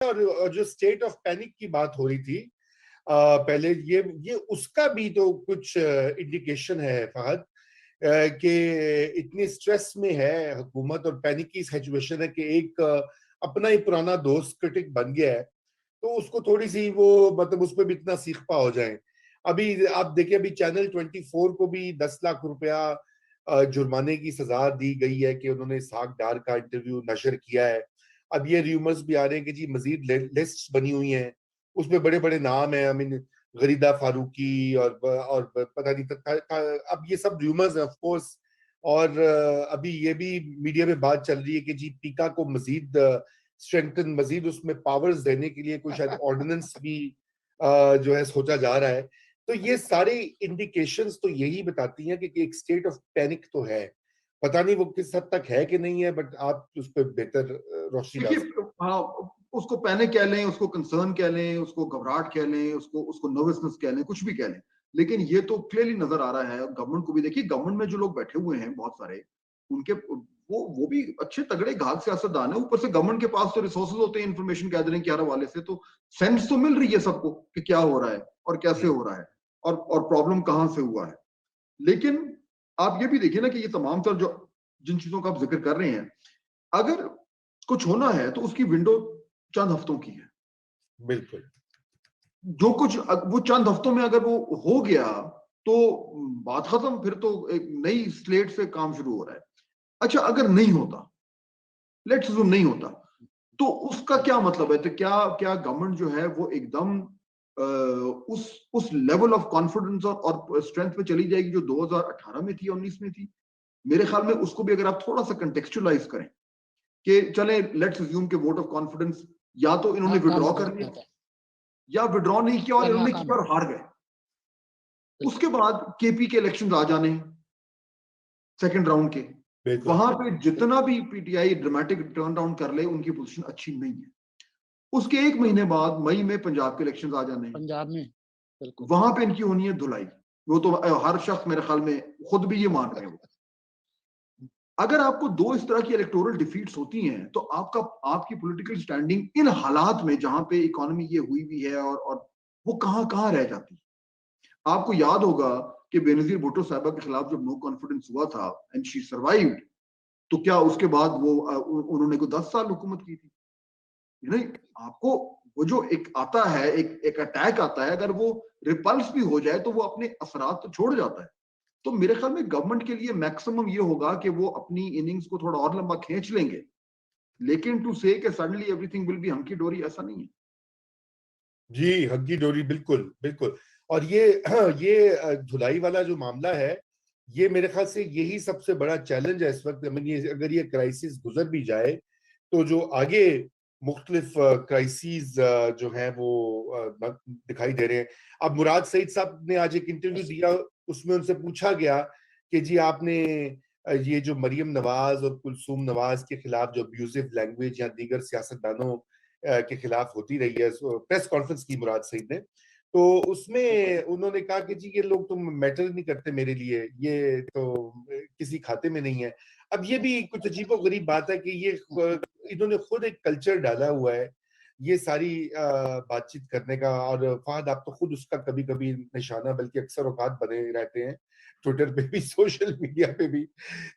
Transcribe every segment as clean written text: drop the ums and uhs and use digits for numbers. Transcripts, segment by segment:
और जो state of panic की बात हो रही थी पहले, ये उसका भी तो कुछ इंडिकेशन है फहद, कि इतनी स्ट्रेस में है हुकूमत और पैनिक की सिचुएशन है कि एक अपना ही पुराना दोस्त क्रिटिक बन गया है, तो उसको थोड़ी सी वो मतलब उसमें भी इतना सीखपा हो जाए। अभी आप देखिए, अभी चैनल 24 को भी 10 लाख रुपया जुर्माने की सजा दी गई है कि उन्होंने इसहाक डार का इंटरव्यू नशर किया है। अब ये र्यूमर्स भी आ रहे हैं कि जी मजीद लिस्ट बनी हुई हैं, उसमें बड़े बड़े नाम हैं, आई मीन गरीदा फारूकी और पता नहीं अब ये सब र्यूमर्स हैं ऑफ कोर्स। और अभी ये भी मीडिया में बात चल रही है कि जी पीका को मजीद स्ट्रेंथन, मजीद उसमें पावर्स देने के लिए कोई शायद ऑर्डिनेंस भी जो है सोचा जा रहा है। तो ये सारे इंडिकेशंस तो यही बताती हैं कि एक स्टेट ऑफ पैनिक तो है। पता नहीं वो किस हद तक है कि नहीं है, बट आप उस पर बेहतर रोशनी डाल सकते देखिए, हाँ, उसको पैनिक कह लें, उसको कंसर्न कह लें, उसको घबराहट कह लें, उसको उसको नर्वसनेस कह लें, कुछ भी कह लें, लेकिन ये तो क्लियरली नजर आ रहा है। गवर्नमेंट को भी देखिए, गवर्नमेंट में जो लोग बैठे हुए हैं बहुत सारे, उनके वो भी अच्छे तगड़े घात सियासतदान है। ऊपर से गवर्नमेंट के पास तो रिसोर्सेज होते हैं इन्फॉर्मेशन गैदरिंग के हर हवाले से, तो सेंस तो मिल रही है सबको कि क्या हो रहा है और कैसे हैं। हो रहा है और प्रॉब्लम कहां से हुआ है। लेकिन आप ये भी देखिए ना कि ये तमाम तर जो जिन चीजों का आप जिक्र कर रहे हैं, अगर कुछ होना है तो उसकी विंडो चंद हफ्तों की है। बिल्कुल। जो कुछ वो चंद हफ्तों में अगर वो हो गया तो बात खत्म, फिर तो एक नई स्लेट से काम शुरू हो रहा है। अच्छा, अगर नहीं होता, लेट्स अज्यूम नहीं होता, तो उसका क्या मतलब है? तो क्या क्या गवर्नमेंट जो है वो एकदम उस लेवल ऑफ कॉन्फिडेंस और स्ट्रेंथ पे चली जाएगी जो 2018 में थी, 19 में थी? मेरे ख्याल में उसको भी अगर आप थोड़ा सा कंटेक्चुअलाइज करें कि चले लेट्स अज्यूम के वोट ऑफ कॉन्फिडेंस या तो इन्होंने विड्रॉ कर लिया या विड्रॉ नहीं किया और इन्होंने किया और हार गए, उसके बाद केपी के इलेक्शंस आ जाने सेकंड राउंड के, वहां पे जितना भी पीटीआई ड्रामेटिक टर्न डाउन कर ले, उनकी पोजीशन अच्छी नहीं है। उसके एक महीने बाद मई में पंजाब के इलेक्शंस आ जाने, पंजाब में बिल्कुल वहां पे इनकी होनी है धुलाई। वो तो हर शख्स मेरे ख्याल में खुद भी ये मान रहे हो। अगर आपको दो इस तरह की इलेक्टोरल डिफीट्स होती हैं तो आपकी पॉलिटिकल स्टैंडिंग इन हालात में जहां पे इकोनॉमी ये हुई भी है और वो कहां कहां रह जाती है। आपको याद होगा कि बेनजीर भुट्टो साहबा के खिलाफ जब नो कॉन्फिडेंस हुआ था एंड शी सर्वाइव्ड, तो क्या उसके बाद वो उन्होंने को 10 साल हुकूमत की थी? नहीं, आपको वो जो एक आता है, एक अटैक आता है, अगर वो रिपल्स भी हो जाए तो वो अपने असरात तो छोड़ जाता है। तो मेरे ख्याल में गवर्नमेंट के लिए मैक्सिमम ये होगा कि वो अपनी इनिंग्स को थोड़ा और लंबा खींच लेंगे, लेकिन टू से कि suddenly everything will be hunky डोरी, ऐसा नहीं है। जी हग्गी डोरी, बिल्कुल बिल्कुल। और ये धुलाई वाला जो मामला है, ये मेरे ख्याल से यही सबसे बड़ा चैलेंज है इस वक्त। अगर ये क्राइसिस गुजर भी जाए तो जो आगे मुख्तलिफ क्राइसिस जो हैं वो दिखाई दे रहे हैं। अब मुराद सईद साहब ने आज एक इंटरव्यू दिया, उसमें उनसे पूछा गया कि जी आपने ये जो मरियम नवाज और कुलसूम नवाज के खिलाफ जो अब्यूजिव लैंग्वेज या दीगर सियासतदानों के खिलाफ होती रही है, प्रेस कॉन्फ्रेंस की मुराद सईद ने, तो उसमें उन्होंने कहा कि जी ये लोग तो मैटर नहीं करते मेरे लिए, ये तो किसी खाते में नहीं है। अब ये भी कुछ अजीबो गरीब बात है कि ये इन्होंने खुद एक कल्चर डाला हुआ है ये सारी बातचीत करने का। और फहद आप तो खुद उसका कभी कभी निशाना बल्कि अक्सर औकात बने रहते हैं, ट्विटर पे भी सोशल मीडिया पे भी।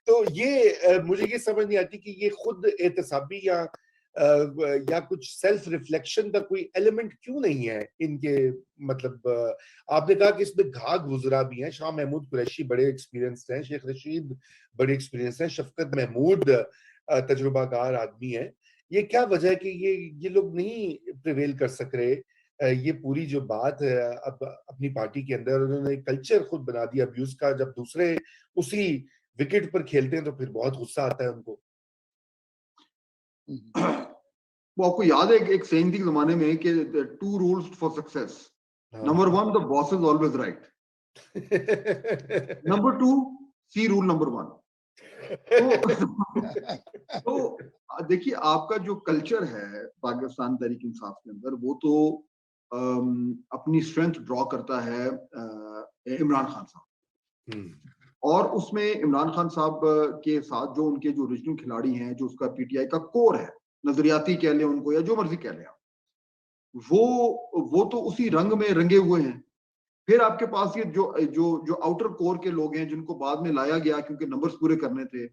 तो ये मुझे ये समझ नहीं आती कि ये खुद एहतसाबी या कुछ सेल्फ रिफ्लेक्शन का कोई एलिमेंट क्यों नहीं है इनके। मतलब आपने कहा कि इसमें घाघ गुजरा भी है, शाह महमूद कुरैशी बड़े एक्सपीरियंस हैं, शेख रशीद बड़े एक्सपीरियंस हैं, शफकत महमूद तजुर्बाकार आदमी है। ये क्या वजह है कि ये लोग नहीं प्रिवेल कर सक रहे? ये पूरी जो बात है अब अपनी पार्टी के अंदर उन्होंने कल्चर खुद बना दिया अब्यूज का। जब दूसरे उसी विकेट पर खेलते हैं तो फिर बहुत गुस्सा आता है उनको। वो आपको याद है एक सेइंग थी जमाने में कि 2 rules for success, number 1 the boss is always right, number 2 see rule number 1। तो देखिए, आपका जो कल्चर है पाकिस्तान तहरीक इंसाफ के अंदर, वो तो अपनी स्ट्रेंथ ड्रॉ करता है इमरान खान साहब, और उसमें इमरान खान साहब के साथ जो उनके जो ओरिजिनल खिलाड़ी हैं, जो उसका पीटीआई का कोर है, नजरियाती कह लें उनको या जो मर्जी कह लें आप, वो तो उसी रंग में रंगे हुए हैं। फिर आपके पास ये जो आउटर कोर के लोग हैं जिनको बाद में लाया गया क्योंकि नंबर्स पूरे करने थे,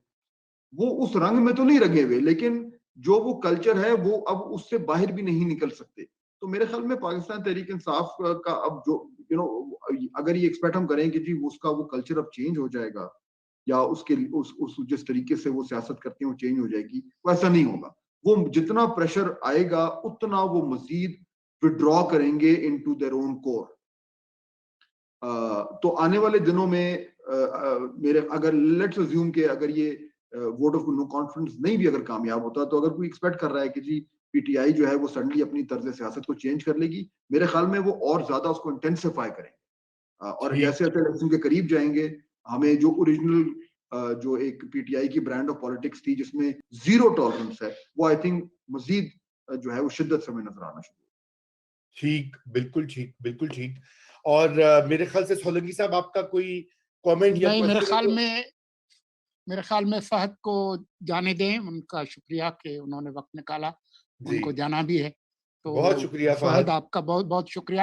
वो उस रंग में तो नहीं रंगे हुए, लेकिन जो वो कल्चर है वो अब उससे बाहर भी नहीं निकल सकते। तो मेरे ख्याल में पाकिस्तान तहरीक इंसाफ का अब जो अगर ये एक्सपेक्ट हम करें कि जी उसका वो कल्चर अब चेंज हो जाएगा या उसके उस जिस तरीके से वो सियासत करते हैं वो चेंज हो जाएगी, वैसा नहीं होगा। वो जितना प्रेशर आएगा उतना वो मजीद विड्रॉ करेंगे इनटू देयर ओन कोर। तो आने वाले दिनों में मेरे अगर लेट्स अज्यूम के अगर ये वोट ऑफ नो कॉन्फिडेंस नहीं भी अगर कामयाब होता, तो अगर कोई एक्सपेक्ट कर रहा है कि जी पीटीआई जो है वो सडनली अपनी तर्ज सियासत को चेंज कर लेगी, मेरे ख्याल में वो और ज्यादा उसको इंटेंसिफाई करेंगे। और ठीक। जैसे जैसे इलेक्शन के करीब जाएंगे, हमें जो ओरिजिनल जो एक पीटीआई की ब्रांड ऑफ पॉलिटिक्स थी जिसमें जीरो टॉलरेंस है, वो आई थिंक मजीद जो है वो शिद्दत से हमें नजर आना शुरू। ठीक, बिल्कुल ठीक, बिल्कुल ठीक। और मेरे ख्याल से सोलंकी साहब आपका कोई कमेंट या नहीं, क्वेश्चन है तो? मेरे ख्याल में फहद को जाने दें। उनका शुक्रिया कि उन्होंने वक्त निकाला, जी, उनको जाना भी है। बहुत तो शुक्रिया फहद फहद। आपका बहुत बहुत शुक्रिया।